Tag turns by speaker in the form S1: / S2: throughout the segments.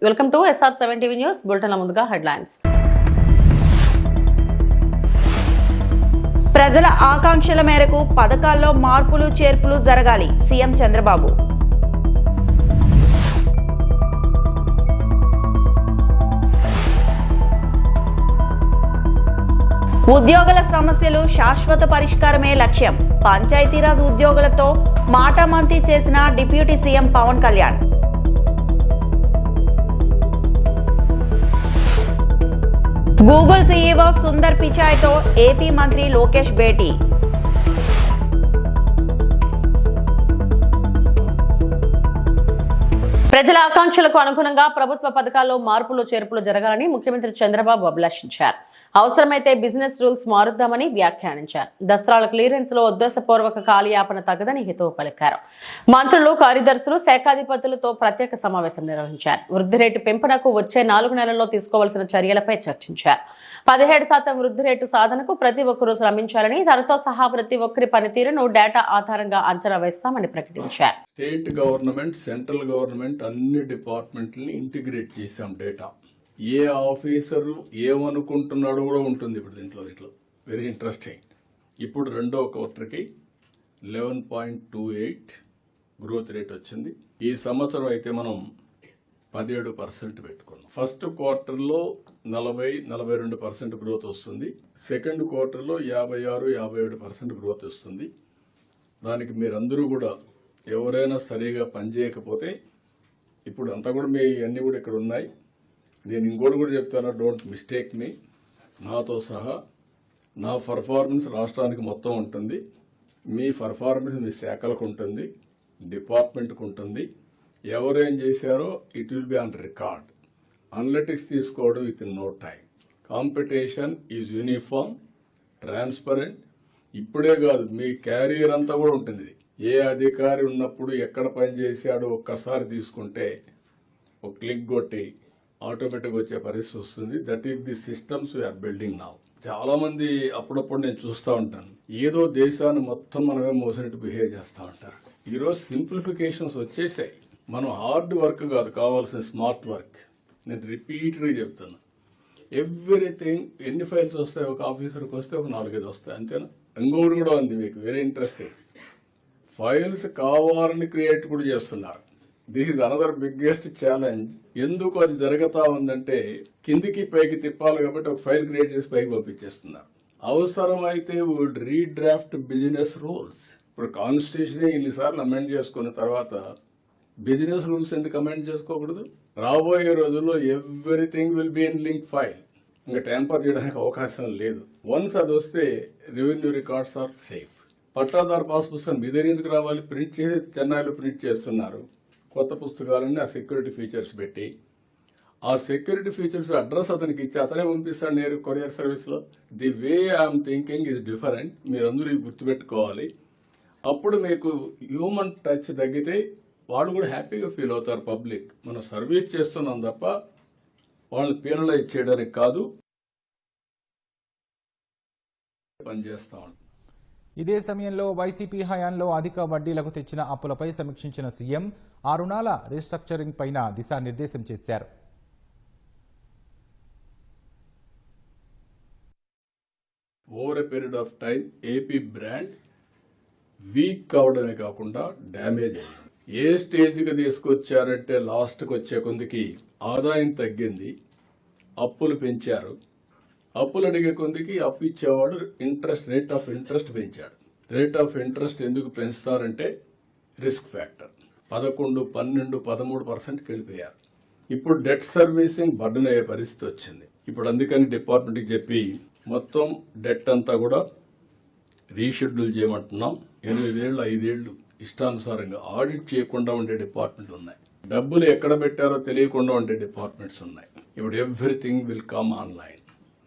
S1: Welcome to SR7 TV news bulletin. ముందుగా headlines.
S2: ప్రజల ఆకాంక్షల మేరకు పథకాల్లో మార్పులు చేర్పులు జరగాలి సీఎం చంద్రబాబు. ఉద్యోగుల సమస్యలు శాశ్వత పరిష్కారమే లక్ష్యం. పంచాయతీరాజ్ ఉద్యోగులతో మాటామంతి చేసిన deputy CM Pawan Kalyan. Google CEO Sundar పిచాయ్తో AP మంత్రి లోకేష్ భేటీ.
S1: ప్రజల ఆకాంక్షలకు అనుగుణంగా ప్రభుత్వ పథకాల్లో మార్పులు చేర్పులు జరగాలని ముఖ్యమంత్రి చంద్రబాబు అభిలషించారు. అవసరమైతే బిజినెస్ రూల్స్ మారుద్దామని వ్యాఖ్యానించారు. దసరాల క్లియరెన్స్ లో ఉద్దేశపూర్వక కాలయాపన తగదని హితవు పలికారు. మంత్రులు, కార్యదర్శులు, శాఖాధిపతులతో ప్రత్యేక సమావేశం నిర్వహించారు. వృద్ధి రేటు పెంపునకు వచ్చే 4 నెలల్లో తీసుకోవాల్సిన చర్యలపై చర్చించారు. 17% వృద్ధి రేటు సాధనకు ప్రతి ఒక్కరూ శ్రమించాలని, తనతో సహా ప్రతి ఒక్కరి పనితీరును డేటా ఆధారంగా అంచనా వేస్తామని ప్రకటించారు.
S3: స్టేట్ గవర్నమెంట్, సెంట్రల్ గవర్నమెంట్ అన్ని డిపార్ట్మెంట్లని ఇంటిగ్రేట్ చేశాం. డేటా ఏ ఆఫీసరు ఏమనుకుంటున్నాడో కూడా ఉంటుంది ఇప్పుడు దీంట్లో. ఇట్లా వెరీ ఇంట్రెస్టింగ్. ఇప్పుడు రెండో క్వార్టర్కి 11.28 గ్రోత్ రేట్ వచ్చింది. ఈ సంవత్సరం అయితే మనం 17% పెట్టుకున్నాం. ఫస్ట్ క్వార్టర్లో 40-42% గ్రోత్ వస్తుంది. సెకండ్ క్వార్టర్లో 56-57% గ్రోత్ వస్తుంది. దానికి మీరందరూ కూడా ఎవరైనా సరిగా పనిచేయకపోతే ఇప్పుడు అంతా కూడా మీ అన్నీ కూడా ఇక్కడ ఉన్నాయి. నేను ఇంకోటి కూడా చెప్తాను, డోంట్ మిస్టేక్ మీ. నాతో సహా నా పర్ఫార్మెన్స్ రాష్ట్రానికి మొత్తం ఉంటుంది. మీ పర్ఫార్మెన్స్ మీ శాఖలకు ఉంటుంది, డిపార్ట్మెంట్కి ఉంటుంది. ఎవరేం చేశారో it will be on record. Analytics తీసుకోవడం within no time. Competition is uniform, transparent. ఇప్పుడే కాదు, మీ క్యారియర్ అంతా కూడా ఉంటుంది. ఏ అధికారి ఉన్నప్పుడు ఎక్కడ పని చేశాడో ఒక్కసారి తీసుకుంటే ఒక క్లిక్ కొట్టి ఆటోమేటిక్ వచ్చే పరిస్థితి వస్తుంది. That is the systems we're building now. చాలా మంది అప్పుడప్పుడు నేను చూస్తూ ఉంటాను, ఏదో దేశాన్ని మొత్తం మనమే మోసినట్టు బిహేవ్ చేస్తూ ఉంటారు. ఈరోజు సింప్లిఫికేషన్స్ వచ్చేసాయి. మనం హార్డ్ వర్క్ కాదు కావాల్సిన, స్మార్ట్ వర్క్. నేను రిపీటెడ్గా చెప్తాను. ఎవ్రీథింగ్, ఎన్ని ఫైల్స్ వస్తాయి ఒక ఆఫీసర్కి వస్తే ఒక 4-5 వస్తాయి, అంతేనా? ఇంకొకటి కూడా ఉంది మీకు వెరీ ఇంట్రెస్టింగ్. ఫైల్స్ కావాలని క్రియేట్ కూడా చేస్తున్నారు. This is another biggest challenge. ఎందుకు అది జరుగుతా ఉందంటే కిందికి పైకి తిప్పాలి కాబట్టి ఒక ఫైల్ క్రియేట్ చేసి పైకి పంపించేస్తున్నారు. అవసరమైతే వుడ్ రీడ్రాఫ్ట్ బిజినెస్ రూల్స్. ఇప్పుడు కాన్స్టిట్యూషన్ ఇన్నిసార్లు అమెండ్ చేసుకున్న తర్వాత బిజినెస్ రూల్స్ ఎందుకు అమెండ్ చేసుకోకూడదు? రాబోయే రోజుల్లో everything will be in link file. ఇంకా ట్యాంపర్ చేయడానికి అవకాశం లేదు. వన్స్ అది వస్తే రెవెన్యూ రికార్డ్స్ ఆర్ సేఫ్. పట్టాదారు పాస్ పుస్తకం మీ దగ్గర ఎందుకు రావాలి? ప్రింట్ చేసి చెన్నైలో ప్రింట్ చేస్తున్నారు. కొత్త పుస్తకాలన్నీ ఆ సెక్యూరిటీ ఫీచర్స్ పెట్టి, ఆ సెక్యూరిటీ ఫీచర్స్ అడ్రస్ అతనికి ఇచ్చి అతనే పంపిస్తాడు నేరు కొరియర్ సర్వీస్లో. The way I'm thinking is different. మీరందరూ ఇవి గుర్తుపెట్టుకోవాలి. అప్పుడు మీకు హ్యూమన్ టచ్ తగ్గితే వాళ్ళు కూడా హ్యాపీగా ఫీల్ అవుతారు. పబ్లిక్ మనం సర్వీస్ చేస్తున్నాం తప్ప వాళ్ళని పీనలైజ్ చేయడానికి కాదు, పనిచేస్తా ఉంటాం.
S4: ఇదే సమయంలో వైసీపీ హయాంలో అధిక వడ్డీలకు తెచ్చిన అప్పులపై సమీక్షించిన సీఎం ఆ రుణాల రీస్ట్రక్చరింగ్ పైన దిశానిర్దేశం చేశారు.
S3: Over a period of time AP brand week కావడమే కాకుండా డ్యామేజ్ అయింది. ఏ స్టేజ్కి తీసుకొచ్చారంటే లాస్ట్కి వచ్చే కొందికి ఆదాయం తగ్గింది, అప్పులు పెంచారు. అప్పులు అడిగే కొందికి అప్పు ఇచ్చేవాడు రేట్ ఆఫ్ ఇంట్రెస్ట్ పెంచాడు. రేట్ ఆఫ్ ఇంట్రెస్ట్ ఎందుకు పెంచుతారంటే రిస్క్ ఫ్యాక్టర్. 11, 12, 13%కి వెళ్ళిపోయారు. ఇప్పుడు డెట్ సర్వీసింగ్ బర్డెన్ అయ్యే పరిస్థితి వచ్చింది. ఇప్పుడు అందుకని డిపార్ట్మెంట్కి చెప్పి మొత్తం డెట్ అంతా కూడా రీషెడ్యూల్ చేయమంటున్నాం. 8 ఏళ్ళు 5 ఏళ్ళు ఇష్టానుసారంగా ఆడిట్ చేయకుండా ఉండే డిపార్ట్మెంట్ ఉన్నాయి. డబ్బులు ఎక్కడ పెట్టారో తెలియకుండా ఉండే డిపార్ట్మెంట్స్ ఉన్నాయి. ఇప్పుడు ఎవ్రీథింగ్ విల్ కమ్ ఆన్లైన్.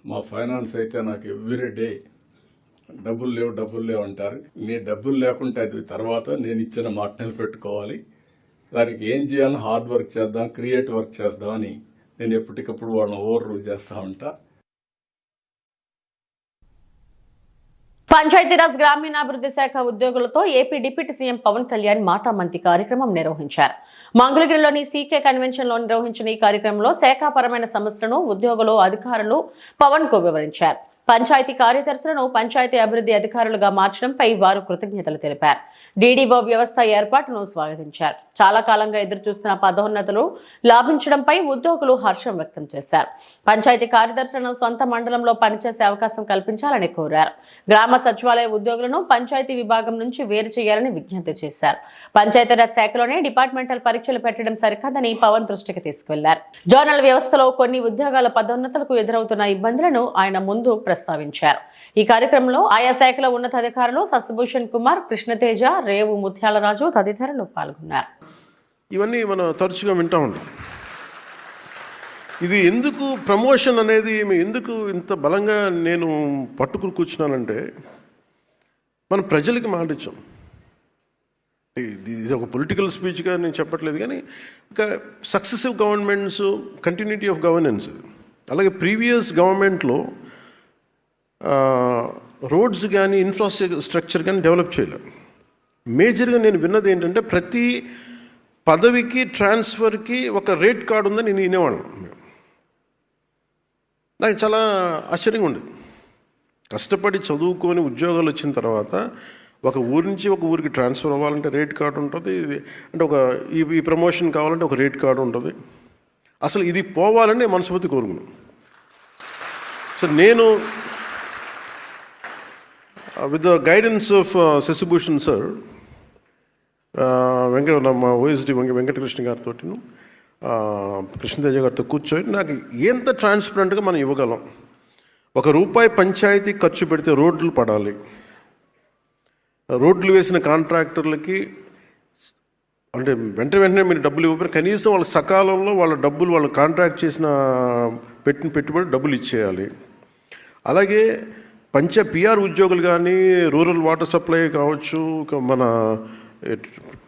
S3: మా ఫైనాన్స్ అయితే నాకు ఎవ్రీ డే డబ్బులు లేవు అంటారు. నీ డబ్బులు లేకుంటే అది తర్వాత నేను ఇచ్చిన మాట నిలబెట్టుకోవాలి. దానికి ఏం చేయాలని హార్డ్ వర్క్ చేద్దాం, క్రియేట్ వర్క్ చేద్దామని నేను ఎప్పటికప్పుడు వాళ్ళని ఓవర్ రూల్ చేస్తా ఉంటా.
S1: పంచాయతీరాజ్ గ్రామీణాభివృద్ధి శాఖ ఉద్యోగులతో AP deputy CM Pawan Kalyan మాటామంతి కార్యక్రమం నిర్వహించారు. మంగళగిరిలోని సీకే కన్వెన్షన్ లో నిర్వహించిన ఈ కార్యక్రమంలో శాఖాపరమైన సమస్యలను ఉద్యోగులు, అధికారులు పవన్ కు వివరించారు. పంచాయతీ కార్యదర్శులను పంచాయతీ అభివృద్ధి అధికారులుగా మార్చడంపై వారు కృతజ్ఞతలు తెలిపారు. డీడీఓ వ్యవస్థ ఏర్పాటును స్వాగతించారు. చాలా కాలంగా ఎదురుచూస్తున్న పదోన్నతులు లాభించడంపై ఉద్యోగులు హర్షం వ్యక్తం చేశారు. పంచాయతీ కార్యదర్శులను సొంత మండలంలో పనిచేసే అవకాశం కల్పించాలని కోరారు. గ్రామ సచివాలయ ఉద్యోగులను పంచాయతీ విభాగం నుంచి వేరు చేయాలని విజ్ఞప్తి చేశారు. పంచాయతీరాజ్ శాఖలోనే డిపార్ట్మెంటల్ పరీక్షలు పెట్టడం సరికాదని పవన్ దృష్టికి తీసుకెళ్లారు. జోనల్ వ్యవస్థలో కొన్ని ఉద్యోగాల పదోన్నతులకు ఎదురవుతున్న ఇబ్బందులను ఆయన ముందు ప్రస్తావించారు. ఈ కార్యక్రమంలో ఆయా శాఖల ఉన్నతాధికారులు శశిభూషణ్ కుమార్, కృష్ణతేజ, రేవు ముత్యాలరాజు తదితరులు పాల్గొన్నారు.
S5: ఇవన్నీ మనం తరచుగా వింటూ ఉంటాం. ఇది ఎందుకు ప్రమోషన్ అనేది ఎందుకు ఇంత బలంగా నేను పట్టుకుని కూర్చున్నానంటే, మనం ప్రజలకి మాట ఇచ్చాం. ఇది ఒక పొలిటికల్ స్పీచ్గా నేను చెప్పట్లేదు, కానీ ఒక successive governments continuity of governance. అలాగే ప్రీవియస్ గవర్నమెంట్లో రోడ్స్ కానీ ఇన్ఫ్రాస్ట్రక్చర్ కానీ డెవలప్ చేయలేదు. మేజర్గా నేను విన్నది ఏంటంటే, ప్రతి పదవికి ట్రాన్స్ఫర్కి ఒక రేట్ కార్డు ఉందని నేను వినేవాళ్ళం. నాకు చాలా ఆశ్చర్యంగా ఉండేది. కష్టపడి చదువుకొని ఉద్యోగాలు వచ్చిన తర్వాత ఒక ఊరి నుంచి ఒక ఊరికి ట్రాన్స్ఫర్ అవ్వాలంటే రేట్ కార్డు ఉంటుంది. అంటే ఒక ఈ ప్రమోషన్ కావాలంటే ఒక రేట్ కార్డు ఉంటుంది. అసలు ఇది పోవాలని మనస్ఫూర్తి కోరుకున్నాను. సో నేను with the guidance of Sasibhushan sir, మా ఓఎస్డి వెంకటకృష్ణ గారితో, కృష్ణతేజ గారితో కూర్చొని నాకు ఎంత ట్రాన్స్పరెంట్గా మనం ఇవ్వగలం. ₹1 పంచాయతీ ఖర్చు పెడితే రోడ్లు పడాలి. రోడ్లు వేసిన కాంట్రాక్టర్లకి అంటే వెంటనే మీరు డబ్బులు ఇవ్వకపోయినా కనీసం వాళ్ళ సకాలంలో వాళ్ళ డబ్బులు, వాళ్ళు కాంట్రాక్ట్ చేసిన పెట్టిన పెట్టుబడి డబ్బులు ఇచ్చేయాలి. అలాగే పిఆర్ ఉద్యోగులు కానీ, రూరల్ వాటర్ సప్లై కావచ్చు,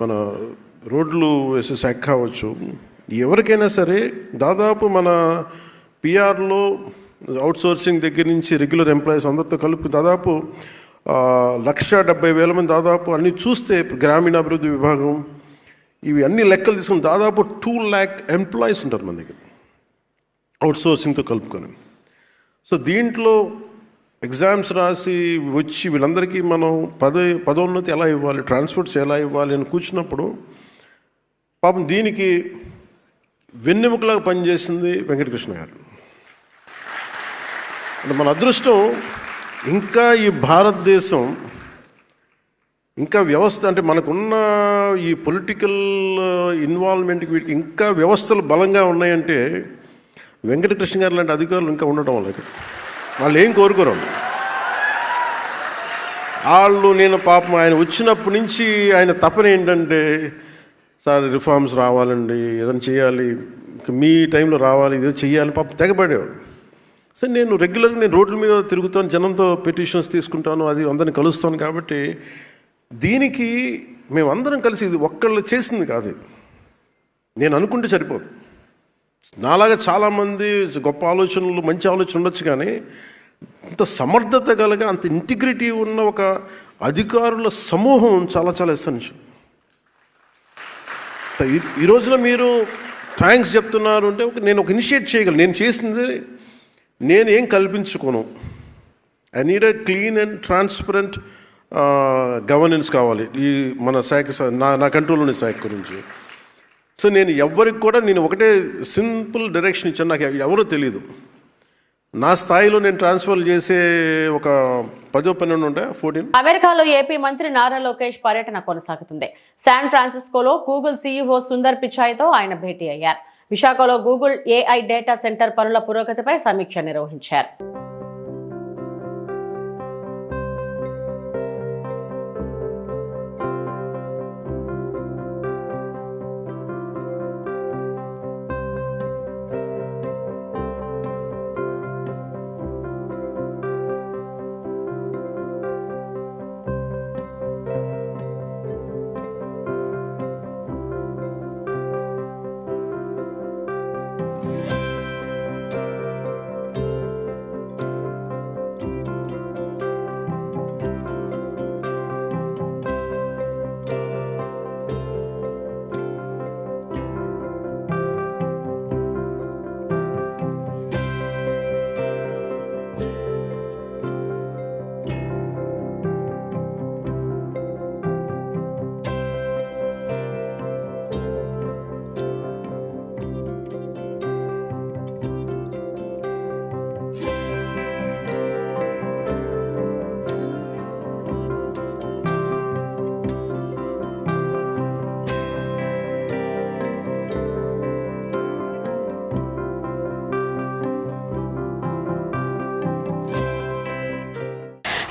S5: మన రోడ్లు వేసే శాఖ కావచ్చు, ఎవరికైనా సరే దాదాపు మన పిఆర్లో అవుట్సోర్సింగ్ దగ్గర నుంచి రెగ్యులర్ ఎంప్లాయీస్ అందరితో కలిపి దాదాపు 1,70,000 మంది దాదాపు అన్నీ చూస్తే గ్రామీణాభివృద్ధి విభాగం ఇవి అన్ని లెక్కలు తీసుకుని దాదాపు 2 lakh ఎంప్లాయీస్ ఉంటారు మన దగ్గర అవుట్సోర్సింగ్తో కలుపుకొని. సో దీంట్లో ఎగ్జామ్స్ రాసి వచ్చి వీళ్ళందరికీ మనం పదోన్నతి ఎలా ఇవ్వాలి, ట్రాన్స్పోర్ట్స్ ఎలా ఇవ్వాలి అని కూర్చున్నప్పుడు పాపం దీనికి వెన్నెముకలాగా పనిచేసింది వెంకటకృష్ణ గారు. అంటే మన అదృష్టం, ఇంకా ఈ భారతదేశం ఇంకా వ్యవస్థ అంటే మనకున్న ఈ పొలిటికల్ ఇన్వాల్వ్మెంట్కి వీటికి ఇంకా వ్యవస్థలు బలంగా ఉన్నాయంటే వెంకటకృష్ణ గారు లాంటి అధికారులు ఇంకా ఉండటం వల్ల. వాళ్ళు ఏం కోరుకోరు. వాళ్ళు నేను పాపం ఆయన వచ్చినప్పటి నుంచి ఆయన తపన ఏంటంటే, సార్ రిఫార్మ్స్ రావాలండి, ఏదైనా చేయాలి, మీ టైంలో రావాలి, ఏదో చెయ్యాలి, పాపం తెగబడేవాడు. సరే నేను రెగ్యులర్గా రోడ్ల మీద తిరుగుతాను, జనంతో పిటిషన్స్ తీసుకుంటాను, అది అందరిని కలుస్తాను. కాబట్టి దీనికి మేమందరం కలిసి, ఇది ఒక్కళ్ళు చేసింది కాదు, నేను అనుకుంటే సరిపోదు. నాలాగా చాలామంది గొప్ప ఆలోచనలు, మంచి ఆలోచన ఉండొచ్చు, కానీ అంత సమర్థత కలిగి అంత ఇంటిగ్రిటీ ఉన్న ఒక అధికారుల సమూహం చాలా చాలా ఎసెన్షియల్. ఈ రోజున మీరు థ్యాంక్స్ చెప్తున్నారు అంటే నేను ఒక ఇనిషియేట్ చేయగలను. నేను చేసింది నేను ఏం కల్పించుకోను. I need a clean and transparent governance కావాలి ఈ మన శాఖ, నా కంట్రోల్లోని శాఖ గురించి. సో నేను ఎవరికి కూడా నేను ఒకటే సింపుల్ డైరెక్షన్ ఇచ్చాను. నాకు ఎవరో తెలియదు. నా స్థాయిలో నేను ట్రాన్స్ఫర్ చేసే ఒక 10-12 ఉంటాయి, 14.
S1: అమెరికాలో ఏపీ మంత్రి నారా లోకేష్ పర్యటన కొనసాగుతుంది. శాన్ ఫ్రాన్సిస్కోలో గూగుల్ సీఈఓ సుందర్ పిచాయ్తో ఆయన భేటీ అయ్యారు. విశాఖలో గూగుల్ AI డేటా సెంటర్ పనుల పురోగతిపై సమీక్ష నిర్వహించారు.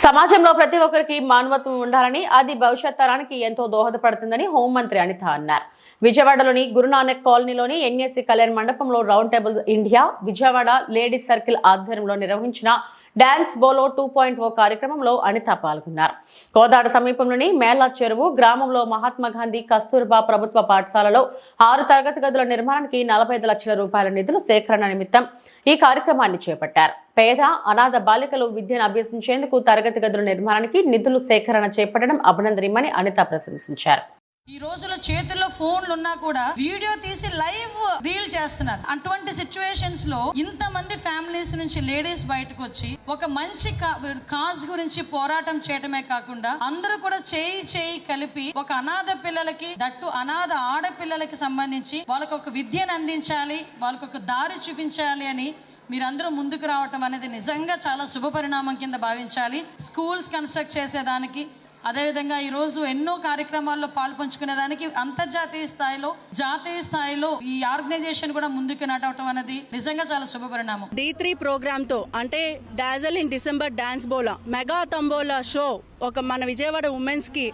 S1: సమాజంలో ప్రతి ఒక్కరికి మానవత్వం ఉండాలని, అది భవిష్యత్ తరానికి ఎంతో దోహదపడుతుందని హోంమంత్రి అనిత అన్నారు. విజయవాడలోని గురునానక్ కాలనీలోని ఎన్ఎస్సి కళ్యాణ్ మండపంలో round table India Vijayawada ladies circle ఆధ్వర్యంలో నిర్వహించిన డాన్స్ బోలో 2.0 కార్యక్రమంలో అనిత పాల్గొన్నారు. కోదాడ సమీపంలోని మేలా చెరువు గ్రామంలో మహాత్మా గాంధీ కస్తూర్బా ప్రభుత్వ పాఠశాలలో 6 తరగతి గదుల నిర్మాణానికి 45 లక్షల రూపాయల నిధులు సేకరణ నిమిత్తం ఈ కార్యక్రమాన్ని చేపట్టారు. పేద అనాథ బాలికలు విద్యను అభ్యసించేందుకు తరగతి గదుల నిర్మాణానికి నిధులు సేకరణ చేపట్టడం అభినందనీయమని అనిత ప్రశంసించారు.
S6: ఈ రోజులో చేతుల్లో ఫోన్లు ఉన్నా కూడా వీడియో తీసి లైవ్ రీల్ చేస్తున్నారు. అటువంటి సిచ్యువేషన్స్ లో ఇంతమంది ఫ్యామిలీస్ నుంచి లేడీస్ బయటకు వచ్చి ఒక మంచి కాజ్ గురించి పోరాటం చేయడమే కాకుండా అందరూ కూడా చేయి కలిపి ఒక అనాథ పిల్లలకి, దట్టు అనాథ ఆడపిల్లలకి సంబంధించి వాళ్ళకు ఒక విద్యను అందించాలి, వాళ్ళకు ఒక దారి చూపించాలి అని మీరందరూ ముందుకు రావటం అనేది నిజంగా చాలా శుభ పరిణామం కింద భావించాలి. స్కూల్స్ కన్స్ట్రక్ట్ చేసేదానికి, అదేవిధంగా ఈ రోజు ఎన్నో కార్యక్రమాల్లో పాల్పంచుకునేదానికి అంతర్జాతీయ స్థాయిలో, జాతీయ స్థాయిలో ఈ ఆర్గనైజేషన్ కూడా ముందుకు నడవటం అనేది నిజంగా చాలా శుభ పరిణామం.
S7: D3 ప్రోగ్రామ్ తో అంటే డాజల్ ఇన్ డిసెంబర్ డాన్స్ బోలా మెగా తంబోలా షో ఒక మన విజయవాడ ఉమెన్స్ కి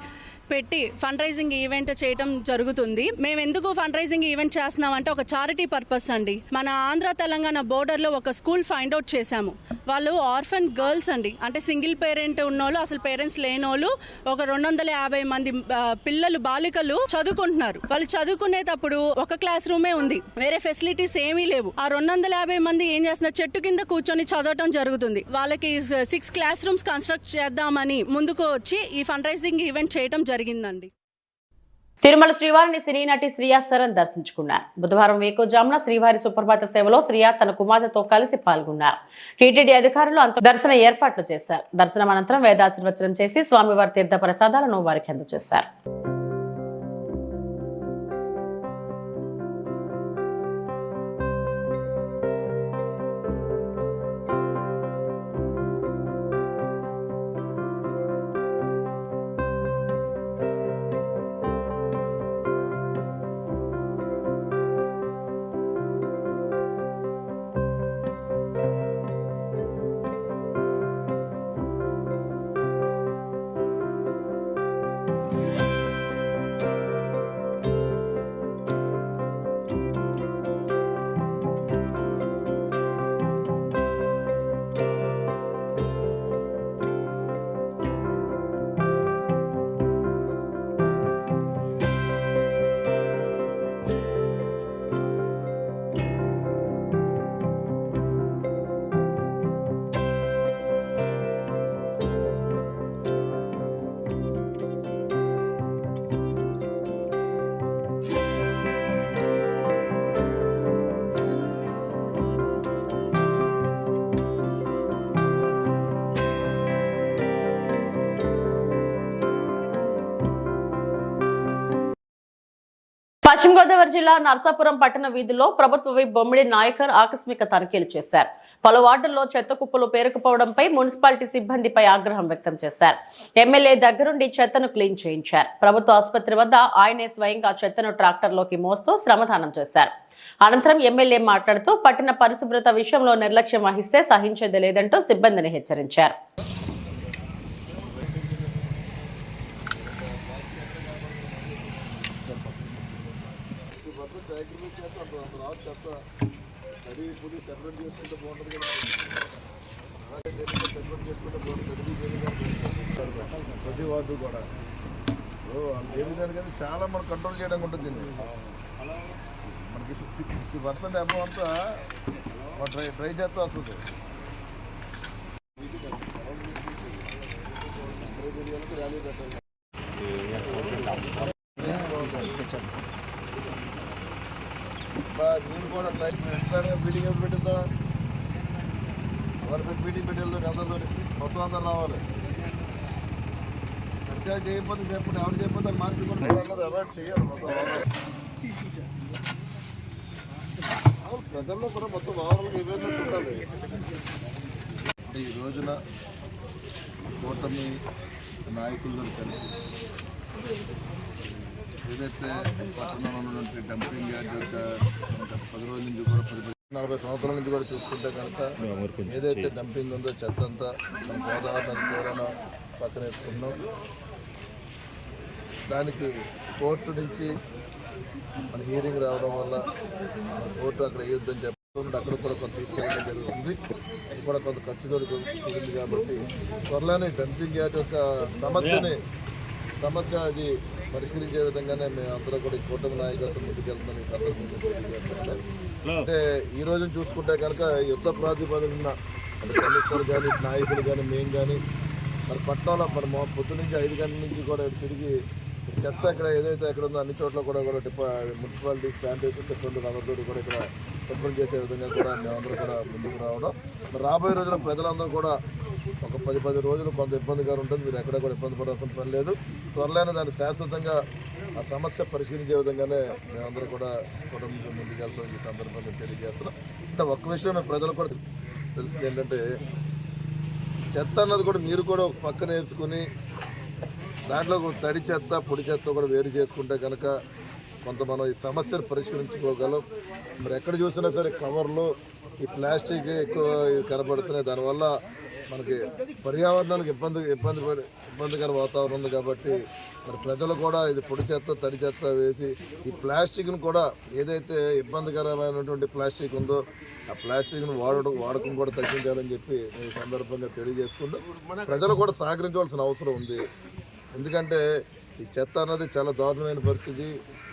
S7: పెట్టి ఫండ్ రైజింగ్ ఈవెంట్ చేయడం జరుగుతుంది. మేము ఎందుకు ఫండ్ రైజింగ్ ఈవెంట్ చేస్తున్నాం అంటే ఒక చారిటీ పర్పస్ అండి. మన ఆంధ్ర తెలంగాణ బోర్డర్ లో ఒక స్కూల్ ఫైండ్ అవుట్ చేశాము. వాళ్ళు ఆర్ఫన్ గర్ల్స్ అండి, అంటే సింగిల్ పేరెంట్ ఉన్నోళ్ళు, అసలు పేరెంట్స్ లేనోళ్ళు ఒక 250 మంది పిల్లలు, బాలికలు చదువుకుంటున్నారు. వాళ్ళు చదువుకునేటప్పుడు ఒక క్లాస్ రూమే ఉంది, వేరే ఫెసిలిటీస్ ఏమీ లేవు. ఆ 250 మంది ఏం చేస్తున్నారు, చెట్టు కింద కూర్చొని చదవటం జరుగుతుంది. వాళ్ళకి 6 క్లాస్ రూమ్స్ కన్స్ట్రక్ట్ చేద్దామని ముందుకు వచ్చి ఈ ఫండ్ రైజింగ్ ఈవెంట్ చేయడం జరిగిందండి.
S1: తిరుమల శ్రీవారిని సినీ నటి శ్రియా సరన్ దర్శించుకున్నారు. బుధవారం వేకువజామున శ్రీవారి సుప్రభాత సేవలో శ్రియా తన కుమార్తెతో కలిసి పాల్గొన్నారు. టీటీడీ అధికారులు దర్శన ఏర్పాట్లు చేశారు. దర్శనం అనంతరం వేదాశీర్వచనం చేసి స్వామివారి తీర్థ ప్రసాదాలను వారికి అందజేశారు. పశ్చిమ గోదావరి జిల్లా నర్సాపురం పట్టణ వీధుల్లో ప్రభుత్వ విప్ బొమ్మిడి నాయకర్ ఆకస్మిక తనిఖీలు చేశారు. పలు వార్డుల్లో చెత్త కుప్పలు పేరుకుపోవడంపై మున్సిపాలిటీ సిబ్బందిపై ఆగ్రహం వ్యక్తం చేశారు. ఎమ్మెల్యే దగ్గరుండి చెత్తను క్లీన్ చేయించారు. ప్రభుత్వ ఆసుపత్రి వద్ద ఆయనే స్వయంగా చెత్తను ట్రాక్టర్లోకి మోస్తూ శ్రమదానం చేశారు. అనంతరం ఎమ్మెల్యే మాట్లాడుతూ పట్టణ పరిశుభ్రత విషయంలో నిర్లక్ష్యం వహిస్తే సహించేది లేదంటూ సిబ్బందిని హెచ్చరించారు.
S8: ప్రతి వార్డు కూడా ఏమిటంటే చాలా మనం కంట్రోల్ చేయడానికి ఉంటుంది. మనకి 50% అబౌవ్ అంతా ట్రై చేస్తూ వస్తుంది. మీరు కూడా మీటింగ్ పెట్టిద్దాం, వాళ్ళ మీటింగ్ పెట్టి వెళ్తాం. అందరితో మొత్తం అందరు రావాలి. సరిగ్గా చేయకపోతే చెప్పండి, ఎవరు చేయకపోతే మార్చుకుంటే అవాయిడ్ చేయాలి. మొత్తం ప్రజల్లో కూడా మొత్తం ఓవరాల్గా అవేర్నెస్ ఉండాలి. అంటే ఈ రోజున కూటమి నాయకుల్లో కలిసి ఏదైతే పట్టణంలో ఉన్నటువంటి డంపింగ్ యార్డ్ యొక్క 10 రోజుల నుంచి కూడా 40 సంవత్సరాల నుంచి కూడా చూసుకుంటే కనుక ఏదైతే డంపింగ్ ఉందో చెత్త అంతా మన గోదావరి నది తీరాన పక్కన వేసుకున్నాం. దానికి కోర్టు నుంచి మన హీరింగ్ రావడం వల్ల కోర్టు అక్కడ వేయొద్దని చెప్పడం అక్కడ కూడా కొంత తీసుకెళ్ళడం జరుగుతుంది. అది కూడా కొంత ఖర్చుతో కూడింది కాబట్టి త్వరలోనే డంపింగ్ యార్డ్ యొక్క సమస్య అది పరిష్కరించే విధంగానే మేము అందరూ కూడా ఈ కూటమి నాయకత్వం ముందుకెళ్తున్నాం. ఈ సందర్భంగా అంటే ఈ రోజు చూసుకుంటే కనుక యుద్ధ ప్రాతిపదికన అంటే కమిషనర్ కానీ నాయకులు కానీ మేము కానీ మరి పట్టణంలో మరి పొద్దు నుంచి 5 గంటల నుంచి కూడా తిరిగి చెత్త ఇక్కడ ఏదైతే ఎక్కడ ఉందో అన్ని చోట్ల కూడా మున్సిపాలిటీ శానిటేషన్ సిబ్బంది అందరితో కూడా ఇక్కడ శుభ్రం చేసే విధంగా కూడా మేమందరూ కూడా ముందుకు రావడం. మరి రాబోయే రోజుల్లో ప్రజలందరూ కూడా ఒక 10 రోజులు కొంత ఇబ్బందిగా ఉంటుంది. మీరు ఎక్కడ కూడా ఇబ్బంది పడాల్సిన పని లేదు. త్వరలోనే దాన్ని శాశ్వతంగా ఆ సమస్య పరిష్కరించే విధంగానే మేమందరూ కూడా కుటుంబం ముందుకెళ్తాం. ఈ సందర్భంగా తెలియజేస్తున్నాం. అంటే ఒక్క విషయం మేము ప్రజలు కూడా తెలుస్తుంది ఏంటంటే చెత్త అన్నది కూడా మీరు కూడా పక్కన వేసుకుని దాంట్లో తడి చెత్త పొడి చెత్త కూడా వేరు చేసుకుంటే కనుక కొంత మనం ఈ సమస్యను పరిష్కరించుకోగలం. మరి ఎక్కడ చూసినా సరే కవర్లు ఈ ప్లాస్టిక్ ఎక్కువ కనబడుతున్నాయి. దానివల్ల మనకి పర్యావరణానికి ఇబ్బందికర వాతావరణం ఉంది. కాబట్టి మరి ప్రజలు కూడా ఇది పొడి చెత్త తడి చెత్త వేసి ఈ ప్లాస్టిక్ను కూడా ఏదైతే ఇబ్బందికరమైనటువంటి ప్లాస్టిక్ ఉందో ఆ ప్లాస్టిక్ను వాడకం కూడా తగ్గించాలని చెప్పి ఈ సందర్భంగా తెలియజేసుకుంటూ ప్రజలు కూడా సహకరించవలసిన అవసరం ఉంది. ఎందుకంటే ఈ చెత్త అన్నది చాలా దారుణమైన పరిస్థితి.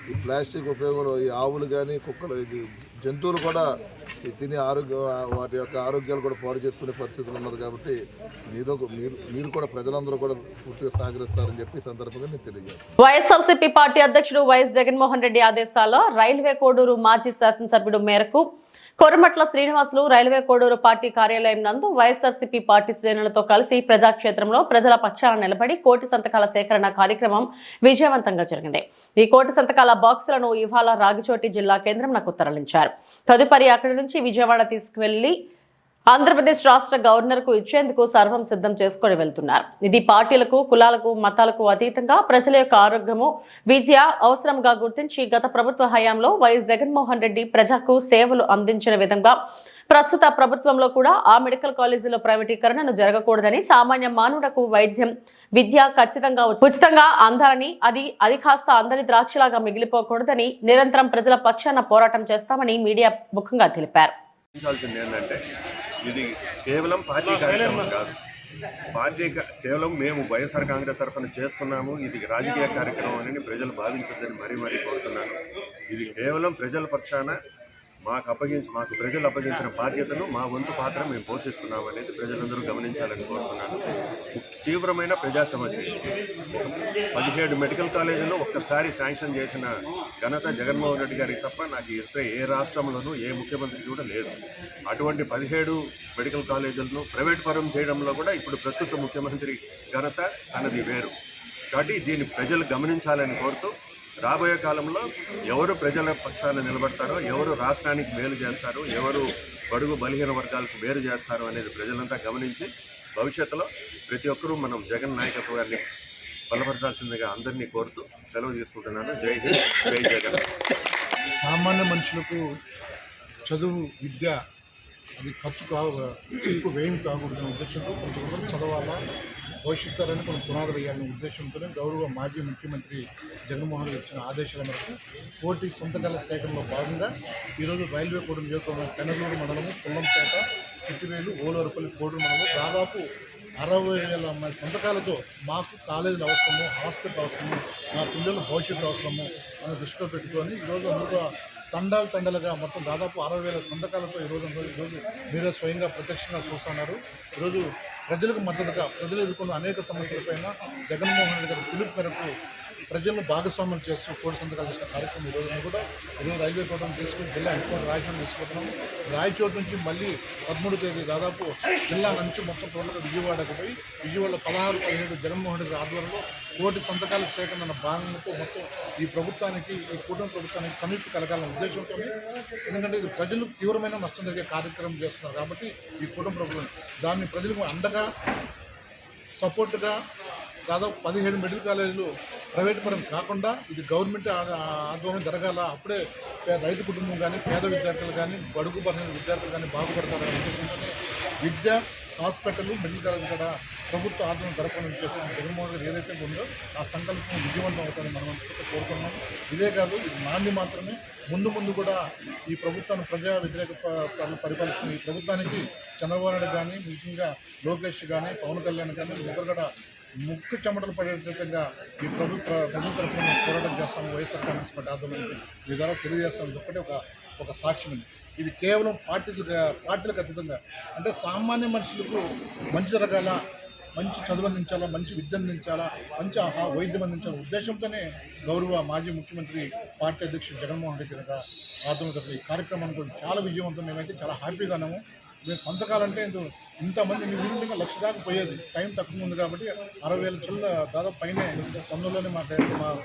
S8: ఈ ప్లాస్టిక్ ఉపయోగంలో ఈ ఆవులు కానీ కుక్కలు జంతువులు కూడా తిని వాటి యొక్క ఆరోగ్యాలు కూడా పాడు చేసుకునే పరిస్థితులు ఉన్నారు. కాబట్టి మీరు కూడా ప్రజలందరూ కూడా పూర్తిగా సహకరిస్తారని చెప్పి సందర్భంగా నేను తెలియజేస్తాను.
S1: వైఎస్ఆర్సీపీ పార్టీ అధ్యక్షుడు వైఎస్ జగన్మోహన్ రెడ్డి ఆదేశాల్లో రైల్వే కోడూరు మాజీ శాసనసభ్యుడు మేరకు కొరమట్ల శ్రీనివాసులు రైల్వే కోడూరు పార్టీ కార్యాలయం నందు వైఎస్ఆర్సీపీ పార్టీ శ్రేణులతో కలిసి ప్రజాక్షేత్రంలో ప్రజల పక్షాన నిలబడి కోటి సంతకాల సేకరణ కార్యక్రమం విజయవంతంగా జరిగింది. ఈ కోటి సంతకాల బాక్సులను ఇవాళ రాగిచోటి జిల్లా కేంద్రంకు తరలించారు. తదుపరి అక్కడి నుంచి విజయవాడ తీసుకువెళ్లి ఆంధ్రప్రదేశ్ రాష్ట్ర గవర్నర్ కు ఇచ్చేందుకు సర్వం సిద్ధం చేసుకుని వెళ్తున్నారు. ఇది పార్టీలకు కులాలకు మతాలకు అతీతంగా ప్రజల యొక్క ఆరోగ్యము విద్య అవసరంగా గుర్తించి గత ప్రభుత్వ హయాంలో వైఎస్ జగన్మోహన్ రెడ్డి ప్రజలకు సేవలు అందించిన విధంగా ప్రస్తుత ప్రభుత్వంలో కూడా ఆ మెడికల్ కాలేజీలో ప్రైవేటీకరణను జరగకూడదని, సామాన్య మానవులకు వైద్యం విద్య ఖచ్చితంగా ఉచితంగా అందాలని, అది కాస్త అందని ద్రాక్షలాగా మిగిలిపోకూడదని నిరంతరం ప్రజల పక్షాన పోరాటం చేస్తామని మీడియా ముఖంగా తెలిపారు.
S9: ఏంటంటే ఇది కేవలం పార్టీ కార్యక్రమం కాదు. కేవలం మేము వైఎస్ఆర్ కాంగ్రెస్ తరఫున చేస్తున్నాము, ఇది రాజకీయ కార్యక్రమం అని ప్రజలు భావించద్దని మరీ కోరుతున్నాను. ఇది కేవలం ప్రజల పక్షాన మాకు ప్రజలు అప్పగించిన బాధ్యతను మా వంతు పాత్ర మేము పోషిస్తున్నాం అనేది ప్రజలందరూ గమనించాలని కోరుతున్నాను. తీవ్రమైన ప్రజా సమస్య 17 మెడికల్ కాలేజీలు ఒక్కసారి శాంక్షన్ చేసిన ఘనత జగన్మోహన్ రెడ్డి గారికి తప్ప నాకు ఏ రాష్ట్రంలోనూ ఏ ముఖ్యమంత్రికి కూడా లేదు. అటువంటి 17 మెడికల్ కాలేజీలను ప్రైవేట్ పరం చేయడంలో కూడా ఇప్పుడు ప్రస్తుత ముఖ్యమంత్రి ఘనత తనది వేరు. కాబట్టి దీన్ని ప్రజలు గమనించాలని కోరుతూ రాబోయే కాలంలో ఎవరు ప్రజల పక్షాన నిలబడతారో, ఎవరు రాష్ట్రానికి మేలు చేస్తారో, ఎవరు బడుగు బలహీన వర్గాలకు మేలు చేస్తారో అనేది ప్రజలంతా గమనించి భవిష్యత్తులో ప్రతి ఒక్కరూ మనం జగన్ నాయకత్వాన్ని బలపరచాల్సిందిగా అందరినీ కోరుతూ సెలవు తీసుకుంటున్నాను. జై హింద్, జై జగన్.
S10: సామాన్య మనుషులకు చదువు విద్య అది ఎక్కువ వ్యయం కాకూడదనే ఉద్దేశంతో కొంతమంది చదవాలా, భవిష్యత్తులని కొన్ని పునాదులు వేయాలనే ఉద్దేశంతోనే గౌరవ మాజీ ముఖ్యమంత్రి జగన్మోహన్ రెడ్డి ఇచ్చిన ఆదేశాల మేరకు కోటి సంతకాల సేకరణలో భాగంగా ఈరోజు రైల్వే కోడూరు నియోజకవర్గం కనగలూరు మండలము, పుల్లంపేట, చిట్టివేలు, ఓలవరపల్లి కోడూరు మండలంలో దాదాపు 60,000 సంతకాలతో మాకు కాలేజీలు అవసరము, హాస్పిటల్ అవసరము, మా పిల్లల భవిష్యత్తు అవసరము అని దృష్టిలో పెట్టుకొని ఈరోజు అందులో తండాలుగా మొత్తం దాదాపు 60,000 సంతకాలతో ఈరోజు మీరే స్వయంగా ప్రత్యక్షంగా చూస్తున్నారు. ఈరోజు ప్రజలకు మద్దతుగా ప్రజలు ఎదుర్కొన్న అనేక సమస్యలపైన జగన్మోహన్ రెడ్డి గారి పిలుపు మేరకు ప్రజలను భాగస్వామ్యం చేస్తూ కోటి సంతకాలు చేసిన కార్యక్రమం ఈరోజు రైల్వే కోటను తీసుకుని జిల్లా హెడ్క్వార్టర్ రాయచోటు తీసుకుంటున్నాము. రాయచోటు నుంచి మళ్ళీ 13వ తేదీ దాదాపు జిల్లా నుంచి మొత్తం టోటల్గా విజయవాడకు పోయి విజయవాడలో 16-17 జగన్మోహన్ రెడ్డి ఆధ్వర్యంలో కోటి సంతకాల సేకరణ భాగంతో మొత్తం ఈ ప్రభుత్వానికి, ఈ కూటమి ప్రభుత్వానికి కనువిప్పు కలగాలనే ఉద్దేశంతో, ఎందుకంటే ఇది ప్రజలకు తీవ్రమైన నష్టం జరిగే కార్యక్రమం చేస్తున్నారు. కాబట్టి ఈ కూటమి ప్రభుత్వం దాన్ని ప్రజలకు అండగా సపోర్ట్గా దాదాపు 17 మెడికల్ కాలేజీలు ప్రైవేట్ పరం కాకుండా ఇది గవర్నమెంట్ ఆధ్వర్యం జరగాల. అప్పుడే రైతు కుటుంబం కానీ, పేద విద్యార్థులు కానీ, బడుగు బలహీన విద్యార్థులు కానీ బాగుపడతారనే ఉద్దేశంతోనే విద్య, హాస్పిటల్, మెడికల్ కాలేజ్ కూడా ప్రభుత్వ ఆధ్వర్యం జరపాలని ఉద్దేశం జగన్మోహన్ గారు ఏదైతే ఉందో ఆ సంకల్పం విజయవంతం అవుతారని మనం కోరుకున్నాం. ఇదే కాదు, ఇది నాంది మాత్రమే. ముందు కూడా ఈ ప్రభుత్వాన్ని ప్రజా వ్యతిరేక పరిపాలిస్తున్న ఈ ప్రభుత్వానికి చంద్రబాబు నాయుడు కానీ, ముఖ్యంగా లోకేష్ కానీ, పవన్ కళ్యాణ్ కానీ ముగ్గురు కూడా ముక్కు చెమటలు పడేటట్టుగా ఈ ప్రభుత్వ తరఫున పోరాటం చేస్తాము. వైఎస్ఆర్ కాంగ్రెస్ పార్టీ ఆధ్వర్యంలో ఈ ద్వారా తెలియజేస్తాం. ఇది ఒక్కటే ఒక సాక్ష్యం. ఇది కేవలం పార్టీలకు అతీతంగా, అంటే సామాన్య మనుషులకు మంచి జరగాల, మంచి చదువు అందించాలా, మంచి విద్య అందించాలా, మంచి వైద్యం అందించాల ఉద్దేశంతోనే గౌరవ మాజీ ముఖ్యమంత్రి పార్టీ అధ్యక్షుడు జగన్మోహన్ రెడ్డి గారు ఆధ్వర్యంలో ఈ కార్యక్రమాన్ని కూడా చాలా విజయవంతం. మేమైతే చాలా హ్యాపీగా ఉన్నాము. మేము సంతకాలంటే ఇంతమంది నిజంగా 1,00,000 దాకా పోయేది. టైం తక్కువ ఉంది కాబట్టి 60,000 చిల్ల దాదాపు పైనే తొందరలోనే మా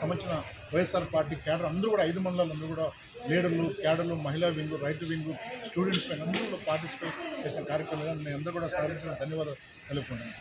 S10: సంబంధించిన వైఎస్ఆర్ పార్టీ క్యాడర్ అందరూ కూడా 5 మండలాలు అందరూ కూడా లీడర్లు, క్యాడర్లు, మహిళా వింగు, రైతు వింగు, స్టూడెంట్స్ అందరూ కూడా పార్టిసిపేట్ చేసిన కార్యక్రమంలో మేము అందరూ కూడా సాధించిన ధన్యవాదాలు తెలుపుకుంటున్నాను.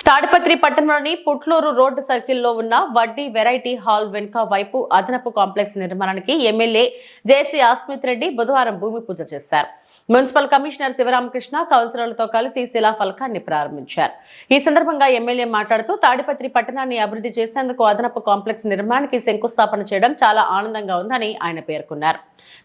S1: తాడిపత్రి పట్టణంలోని పుట్లూరు రోడ్డు సర్కిల్లో ఉన్న వడ్డీ వెరైటీ హాల్ వెనుక వైపు అదనపు కాంప్లెక్స్ నిర్మాణానికి ఎమ్మెల్యే జేసీ ఆస్మిత్ రెడ్డి బుధవారం భూమి పూజ చేశారు. మున్సిపల్ కమిషనర్ శివరామకృష్ణ కౌన్సిలర్లతో కలిసి శిలాఫలకాన్ని ప్రారంభించారు. ఈ సందర్భంగా ఎమ్మెల్యే మాట్లాడుతూ తాడిపత్రి పట్టణాన్ని అభివృద్ధి చేసేందుకు అదనపు కాంప్లెక్స్ నిర్మాణానికి శంకుస్థాపన చేయడం చాలా ఆనందంగా ఉందని ఆయన పేర్కొన్నారు.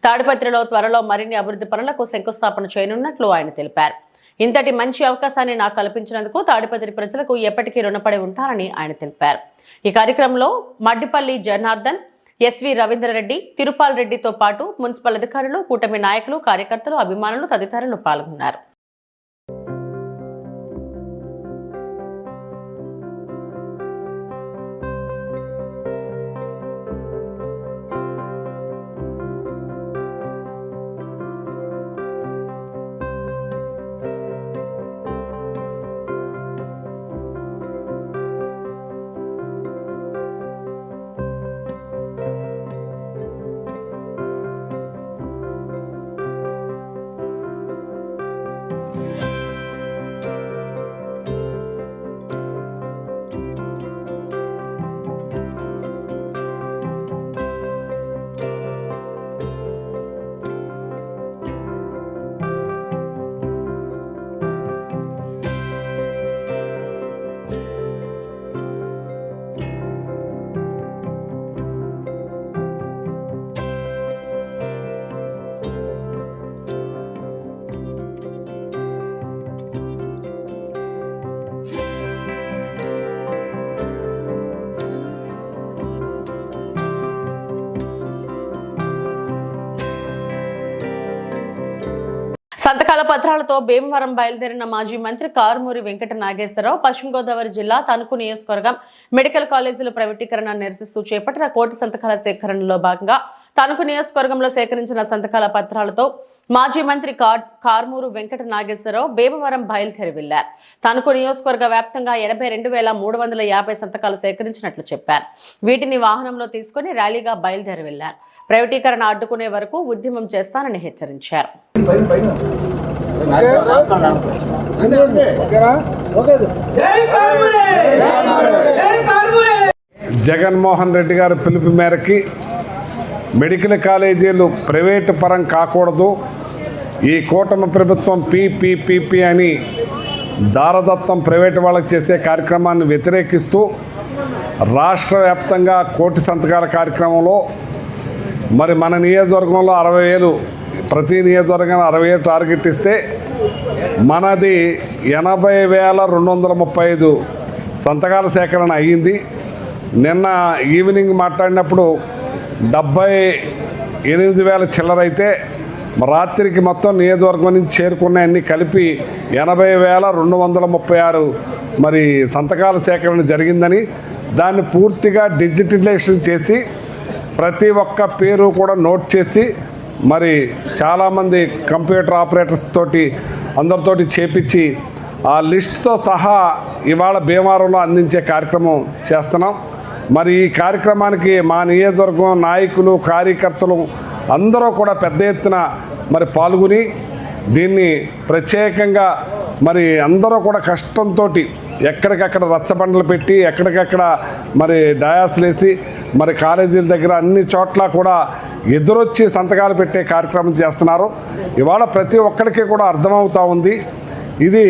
S1: తాడిపత్రిలో త్వరలో మరిన్ని అభివృద్ధి పనులకు శంకుస్థాపన చేయనున్నట్లు ఆయన తెలిపారు. ఇంతటి మంచి అవకాశాన్ని నాకు కల్పించినందుకు తాడిపత్రి ప్రజలకు ఎప్పటికీ రుణపడి ఉంటారని ఆయన తెలిపారు. ఈ కార్యక్రమంలో మడ్డిపల్లి జనార్దన్, ఎస్వి రవీంద్రరెడ్డి, తిరుపాల్ రెడ్డితో పాటు మున్సిపల్ అధికారులు, కూటమి నాయకులు, కార్యకర్తలు, అభిమానులు తదితరులు పాల్గొన్నారు. సంతకాల పత్రాలతో భీమవరం బయలుదేరిన మాజీ మంత్రి కారుమూరి వెంకట నాగేశ్వరరావు పశ్చిమ గోదావరి జిల్లా తణుకు నియోజకవర్గం మెడికల్ కాలేజీల ప్రైవేటీకరణ నిరసిస్తూ చేపట్టిన కోటి సంతకాల సేకరణలో భాగంగా తణుకు నియోజకవర్గంలో సేకరించిన సంతకాల పత్రాలతో మాజీ మంత్రి కారుమూరి వెంకట నాగేశ్వరరావు భీమవరం బయలుదేరి వెళ్లారు. తణుకు నియోజకవర్గ వ్యాప్తంగా 82,350 సంతకాలు సేకరించినట్లు చెప్పారు. వీటిని వాహనంలో తీసుకుని ర్యాలీగా బయలుదేరి వెళ్లారు. ప్రైవేటీకరణ అడ్డుకునే వరకు ఉద్యమం చేస్తానని హెచ్చరించారు.
S11: జగన్మోహన్ రెడ్డి గారి పిలుపు మేరకి మెడికల్ కాలేజీలు ప్రైవేటు పరం కాకూడదు, ఈ కూటమి ప్రభుత్వం పీపీపీపీ అని దారదత్తం ప్రైవేటు వాళ్ళకి చేసే కార్యక్రమాన్ని వ్యతిరేకిస్తూ రాష్ట్ర వ్యాప్తంగా కోటి సంతకాల కార్యక్రమంలో మరి మన నియోజకవర్గంలో 60,000, ప్రతి నియోజకవర్గం 60,000 టార్గెట్ ఇస్తే మనది 80,235 సంతకాల సేకరణ అయ్యింది. నిన్న ఈవినింగ్ మాట్లాడినప్పుడు 78,000 చిల్లరైతే రాత్రికి మొత్తం నియోజకవర్గం నుంచి చేరుకున్న అన్ని కలిపి 80,236 మరి సంతకాల సేకరణ జరిగిందని, దాన్ని పూర్తిగా డిజిటలైజేషన్ చేసి ప్రతి ఒక్క పేరు కూడా నోట్ చేసి మరి చాలామంది కంప్యూటర్ ఆపరేటర్స్ తోటి అందరితోటి చేపించి ఆ లిస్టుతో సహా ఇవాళ భీమవరంలో అందించే కార్యక్రమం చేస్తున్నాం. మరి ఈ కార్యక్రమానికి మా నియోజకవర్గం నాయకులు, కార్యకర్తలు అందరూ కూడా పెద్ద ఎత్తున మరి పాల్గొని దీన్ని ప్రత్యేకంగా మరి అందరూ కూడా కష్టంతో ఎక్కడికక్కడ రచ్చబండలు పెట్టి ఎక్కడికక్కడ మరి డయాస్లు వేసి మరి కాలేజీల దగ్గర అన్ని చోట్ల కూడా ఎదురొచ్చి సంతకాలు పెట్టే కార్యక్రమం చేస్తున్నారు. ఇవాళ ప్రతి ఒక్కరికి కూడా అర్థమవుతా ఉంది, ఇది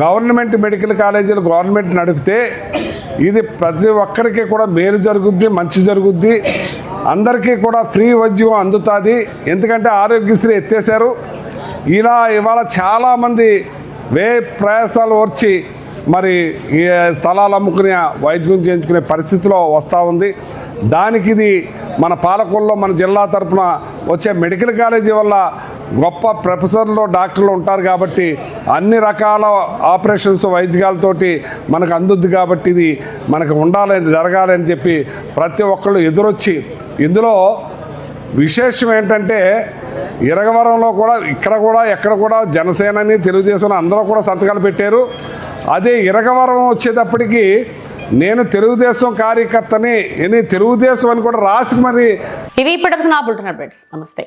S11: గవర్నమెంట్ మెడికల్ కాలేజీలు గవర్నమెంట్ నడిపితే ఇది ప్రతి ఒక్కరికి కూడా మేలు జరుగుద్ది, మంచి జరుగుద్ది, అందరికీ కూడా ఫ్రీ వైద్యం అందుతుంది. ఎందుకంటే ఆరోగ్యశ్రీ ఎత్తేసారు. ఇలా ఇవాళ చాలామంది ప్రయాసాలు వచ్చి మరి ఈ స్థలాలు అమ్ముకునే వైద్యం చేయించుకునే పరిస్థితిలో వస్తూ ఉంది. దానికి ఇది మన పాలకొల్లో మన జిల్లా తరఫున వచ్చే మెడికల్ కాలేజీ వల్ల గొప్ప ప్రొఫెసర్లు డాక్టర్లు ఉంటారు కాబట్టి అన్ని రకాల ఆపరేషన్స్ వైద్యాలతోటి మనకు అందుద్ది కాబట్టి ఇది మనకు ఉండాలని జరగాలని చెప్పి ప్రతి ఒక్కళ్ళు ఎదురొచ్చి, ఇందులో విశేషం ఏంటంటే ఇరగవరంలో కూడా ఇక్కడ కూడా ఎక్కడ కూడా జనసేనని తెలుగుదేశం అందరూ కూడా సంతకాలు పెట్టారు. అదే ఇరగవరం వచ్చేటప్పటికి నేను తెలుగుదేశం కార్యకర్తని తెలుగుదేశం అని కూడా రాసి మరి
S1: ఇవి ఇప్పటివరకు నా బులెటిన్ అప్డేట్స్. నమస్తే.